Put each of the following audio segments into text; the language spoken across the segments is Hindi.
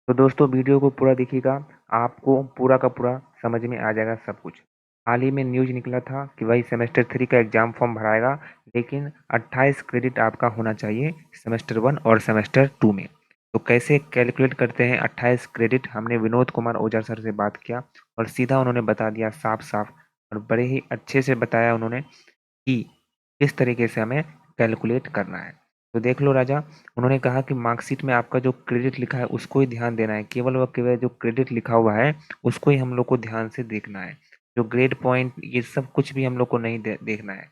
तो दोस्तों वीडियो को पूरा देखिएगा, आपको पूरा का पूरा समझ में आ जाएगा सब कुछ। हाल ही में न्यूज़ निकला था कि भाई सेमेस्टर 3 का एग्ज़ाम फॉर्म भराएगा, लेकिन 28 क्रेडिट आपका होना चाहिए सेमेस्टर 1 और सेमेस्टर 2 में। तो कैसे कैलकुलेट करते हैं 28 क्रेडिट, हमने विनोद कुमार ओझा सर से बात किया और सीधा उन्होंने बता दिया साफ-साफ और बड़े ही अच्छे से बताया उन्होंने कि किस तरीके से हमें कैलकुलेट करना है। तो देख लो राजा, उन्होंने कहा कि मार्कशीट में आपका जो क्रेडिट लिखा है उसको ही ध्यान देना है, केवल व केवल जो क्रेडिट लिखा हुआ है उसको ही हम लोग को ध्यान से देखना है। जो ग्रेड पॉइंट ये सब कुछ भी हम लोग को नहीं देखना है,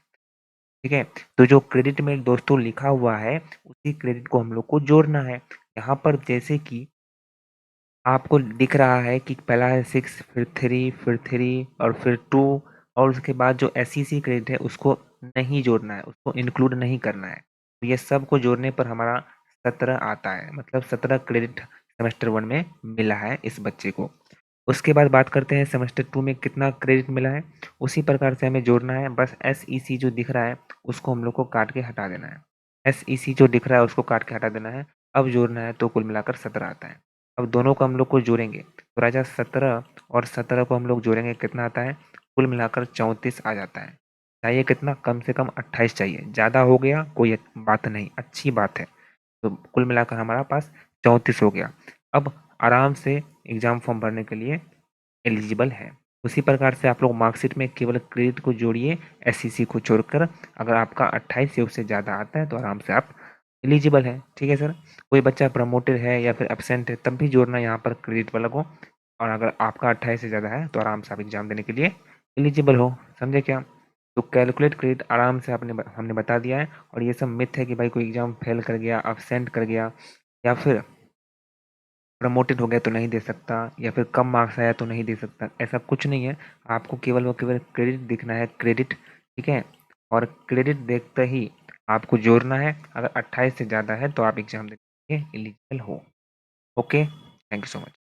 ठीक है? तो जो क्रेडिट में दोस्तों लिखा हुआ है उसी क्रेडिट को हम लोग को जोड़ना है। यहाँ पर जैसे कि आपको दिख रहा है कि पहला है 6 फिर 3 और फिर 2 और उसके बाद जो एसईसी क्रेडिट है उसको नहीं जोड़ना है, उसको इंक्लूड नहीं करना है। तो ये सब को जोड़ने पर हमारा 17 आता है, मतलब 17 क्रेडिट सेमेस्टर 1 में मिला है इस बच्चे को। उसके बाद बात करते हैं सेमेस्टर 2 में कितना क्रेडिट मिला है, उसी प्रकार से हमें जोड़ना है। बस एसईसी जो दिख रहा है उसको हम लोग को काट के हटा देना है। एसईसी जो दिख रहा है उसको काट के हटा देना है। अब जोड़ना है तो कुल मिलाकर 17 आता है। अब दोनों को हम लोग को जोड़ेंगे तो राजा 17 और 17 को हम लोग जोड़ेंगे कितना आता है, कुल मिलाकर 34 आ जाता है। चाहिए कितना, कम से कम 28 चाहिए, ज़्यादा हो गया कोई बात नहीं, अच्छी बात है। तो कुल मिलाकर हमारा पास 34 हो गया। अब आराम से एग्ज़ाम फॉर्म भरने के लिए एलिजिबल है। उसी प्रकार से आप लोग मार्कशीट में केवल क्रेडिट को जोड़िए, एसईसी को छोड़कर। अगर आपका 28 या उससे ज़्यादा आता है तो आराम से आप एलिजिबल हैं। ठीक है सर? कोई बच्चा प्रमोटेड है या फिर एब्सेंट है तब भी जोड़ना यहाँ पर क्रेडिट वाला को, और अगर आपका 28 से ज़्यादा है तो आराम से आप एग्ज़ाम देने के लिए एलिजिबल हो। समझे क्या? तो कैलकुलेट क्रेडिट आराम से हमने बता दिया है। और ये सब मिथ है कि भाई कोई एग्ज़ाम फेल कर गया, एब्सेंट कर गया या फिर प्रमोटेड हो गया तो नहीं दे सकता या फिर कम मार्क्स आया तो नहीं दे सकता, ऐसा कुछ नहीं है। आपको केवल व केवल क्रेडिट दिखना है, क्रेडिट, ठीक है? और क्रेडिट देखते ही आपको जोड़ना है। अगर 28 से ज़्यादा है तो आप एग्ज़ाम देने के लिए एलिजिबल हो। Okay, thank you so much.